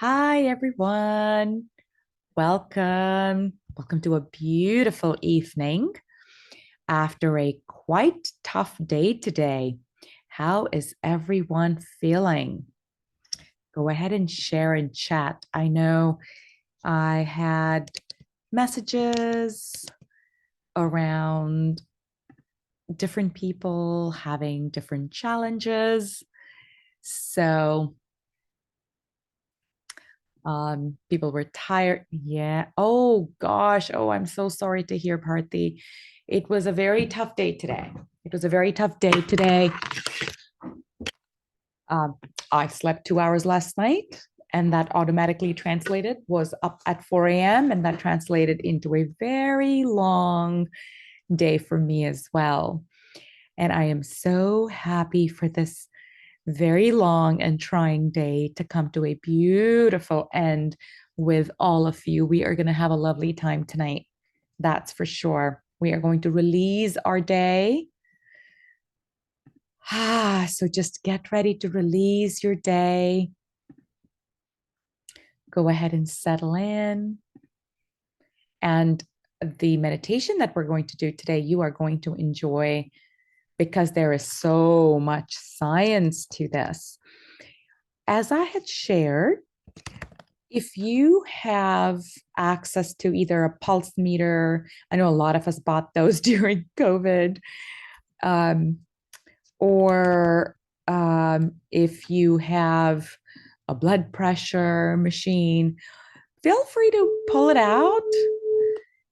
Hi, everyone. Welcome. Welcome to a beautiful evening after a quite tough day today. How is everyone feeling? Go ahead and share in chat. I know I had messages around different people having different challenges. So, people were tired. Yeah. Oh gosh. Oh, I'm so sorry to hear, Bharti. It was a very tough day today. It was a very tough day today. Um, I slept 2 hours last night, and that automatically translated was up at 4 a.m. And that translated into a very long day for me as well. And I am so happy for this very long and trying day to come to a beautiful end with all of you. We are going to have a lovely time tonight. That's for sure. We are going to release our day. So just get ready to release your day. Go ahead and settle in. And the meditation that we're going to do today, you are going to enjoy because there is so much science to this. As I had shared, if you have access to either a pulse meter, I know a lot of us bought those during COVID, or if you have a blood pressure machine, feel free to pull it out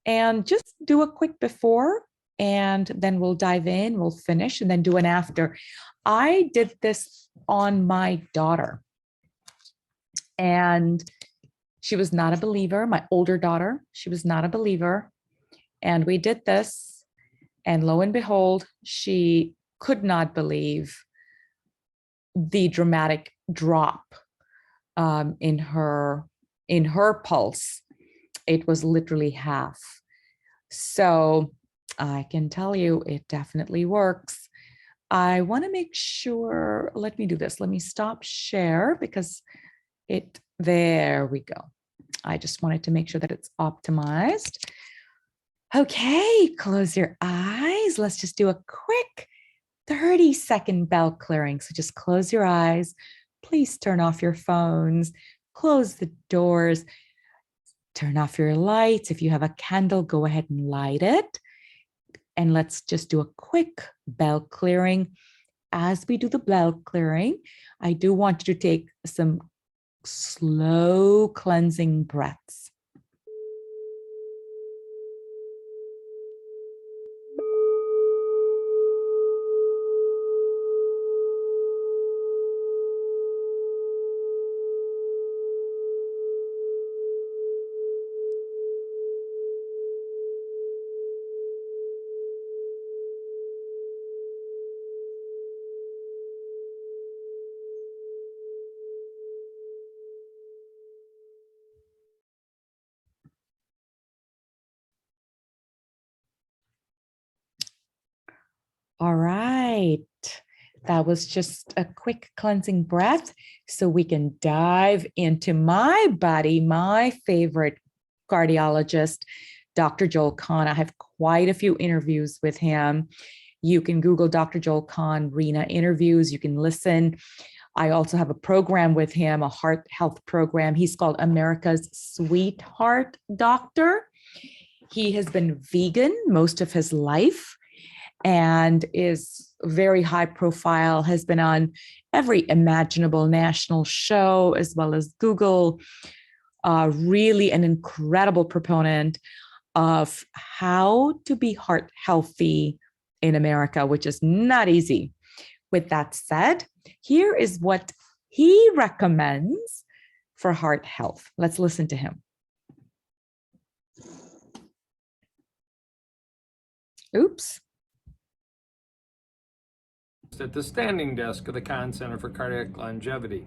and just do a quick before, and then we'll dive in, we'll finish, and then do an after. I did this on my daughter, and she was not a believer. My older daughter, she was not a believer. And we did this, and lo and behold, she could not believe the dramatic drop in her pulse. It was literally half. So I can tell you it definitely works. I want to make sure, let me do this. Let me stop share because there we go. I just wanted to make sure that it's optimized. Okay, close your eyes. Let's just do a quick 30-second bell clearing. So just close your eyes. Please turn off your phones, close the doors, turn off your lights. If you have a candle, go ahead and light it. And let's just do a quick bell clearing. As we do the bell clearing, I do want you to take some slow cleansing breaths. All right. That was just a quick cleansing breath so we can dive into my buddy, my favorite cardiologist, Dr. Joel Kahn. I have quite a few interviews with him. You can Google Dr. Joel Kahn, Rena interviews. You can listen. I also have a program with him, a heart health program. He's called America's Sweetheart Doctor. He has been vegan most of his life and is very high profile, has been on every imaginable national show as well as Google. Really an incredible proponent of how to be heart healthy in America, which is not easy. With that said, here is what he recommends for heart health. Let's listen to him. Oops. At the standing desk of the Kahn Center for Cardiac Longevity.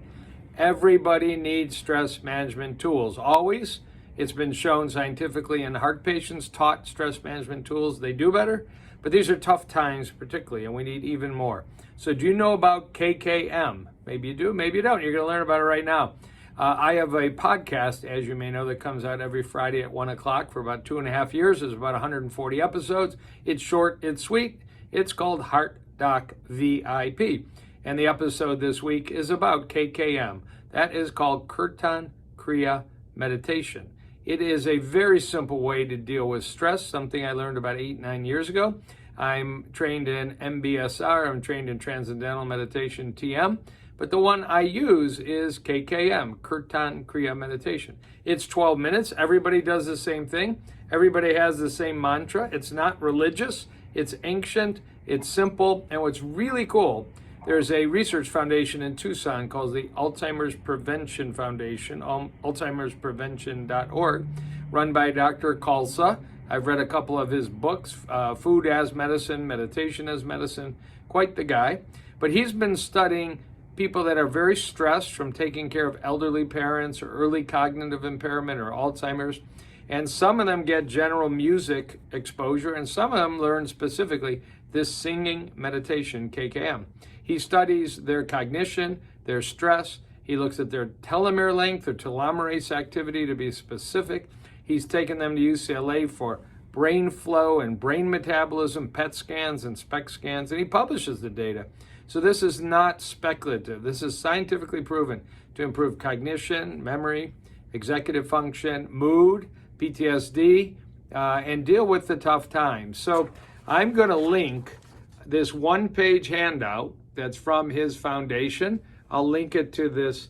Everybody needs stress management tools. Always. It's been shown scientifically in heart patients taught stress management tools, they do better. But these are tough times particularly, and we need even more. So do you know about KKM? Maybe you do, maybe you don't. You're going to learn about it right now. I have a podcast, as you may know, that comes out every Friday at 1 o'clock for about 2.5 years. There's about 140 episodes. It's short, it's sweet. It's called Heart Doc VIP. And the episode this week is about KKM. That is called Kirtan Kriya meditation. It is a very simple way to deal with stress, something I learned about 8-9 years ago. I'm trained in MBSR, I'm trained in Transcendental Meditation, TM, but the one I use is KKM, Kirtan Kriya meditation. It's 12 minutes. Everybody does the same thing. Everybody has the same mantra. It's not religious. It's ancient. It's simple. And what's really cool, there's a research foundation in Tucson called the Alzheimer's Prevention Foundation, alzheimersprevention.org, run by Dr. Khalsa. I've read a couple of his books, Food as Medicine, Meditation as Medicine, quite the guy. But he's been studying people that are very stressed from taking care of elderly parents or early cognitive impairment or Alzheimer's. And some of them get general music exposure, and some of them learn specifically this singing meditation, KKM. He studies their cognition, their stress. He looks at their telomere length or telomerase activity to be specific. He's taken them to UCLA for brain flow and brain metabolism, PET scans and SPECT scans, and he publishes the data. So this is not speculative. This is scientifically proven to improve cognition, memory, executive function, mood, PTSD, and deal with the tough times. So I'm going to link this one-page handout that's from his foundation. I'll link it to this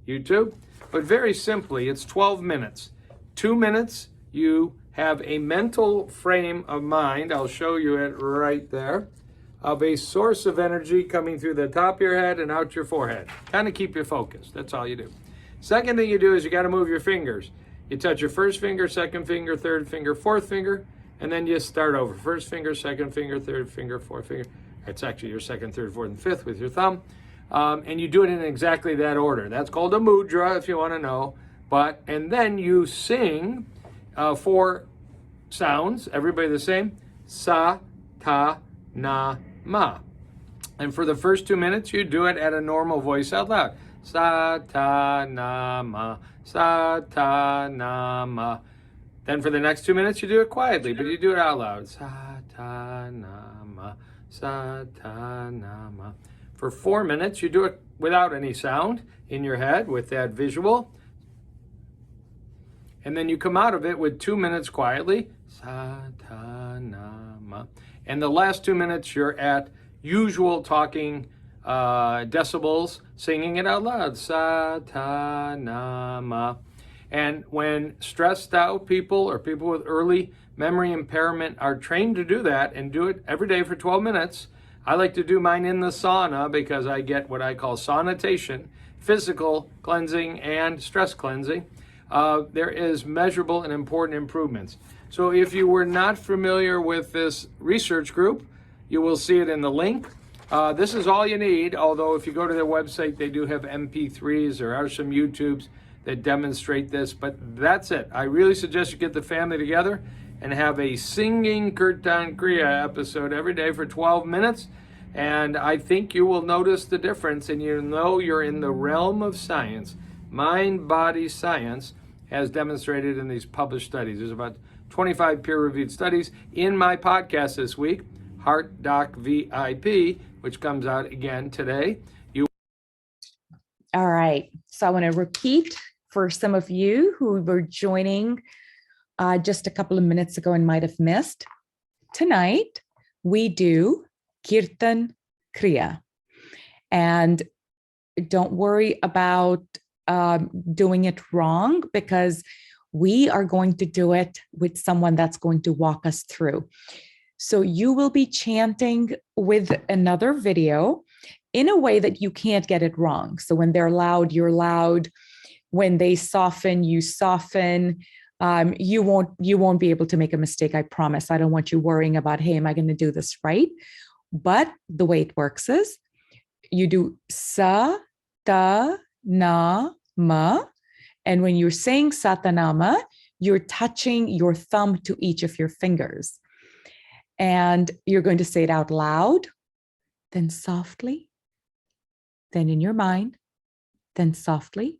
YouTube. But very simply, it's 12 minutes. 2 minutes, you have a mental frame of mind. I'll show you it right there, of a source of energy coming through the top of your head and out your forehead. Kind of keep you focused. That's all you do. Second thing you do is you got to move your fingers. You touch your first finger, second finger, third finger, fourth finger, and then you start over. First finger, second finger, third finger, fourth finger. It's actually your second, third, fourth, and fifth with your thumb. And you do it in exactly that order. That's called a mudra, if you want to know. And then you sing 4 sounds, everybody the same, sa, ta, na, ma. And for the first 2 minutes, you do it at a normal voice out loud. Sa, ta, na, ma, sa, ta, na, ma. Then for the next 2 minutes, you do it quietly, but you do it out loud. Sa, ta, na, ma, sa, ta, na, ma. For 4 minutes, you do it without any sound in your head with that visual. And then you come out of it with 2 minutes quietly. Sa, ta, na, ma. And the last 2 minutes, you're at usual talking decibels, singing it out loud. Sa, ta, na, ma. And when stressed out people or people with early memory impairment are trained to do that and do it every day for 12 minutes, I like to do mine in the sauna because I get what I call sanitation, physical cleansing and stress cleansing. There is measurable and important improvements. So if you were not familiar with this research group, you will see it in the link. This is all you need, although if you go to their website, they do have MP3s. There are some YouTubes that demonstrate this, but that's it. I really suggest you get the family together and have a singing Kirtan Kriya episode every day for 12 minutes. And I think you will notice the difference, and you know you're in the realm of science. Mind-body science has demonstrated in these published studies. There's about 25 peer-reviewed studies in my podcast this week, Heart Doc VIP, which comes out again today. All right. So I want to repeat for some of you who were joining just a couple of minutes ago and might have missed. Tonight, we do Kirtan Kriya. And don't worry about doing it wrong, because we are going to do it with someone that's going to walk us through. So you will be chanting with another video in a way that you can't get it wrong. So when they're loud, you're loud. When they soften, you soften. You won't be able to make a mistake, I promise. I don't want you worrying about, hey, am I going to do this right? But the way it works is you do sa, ta, na, ma. And when you're saying satanama, you're touching your thumb to each of your fingers. And you're going to say it out loud, then softly, then in your mind, then softly,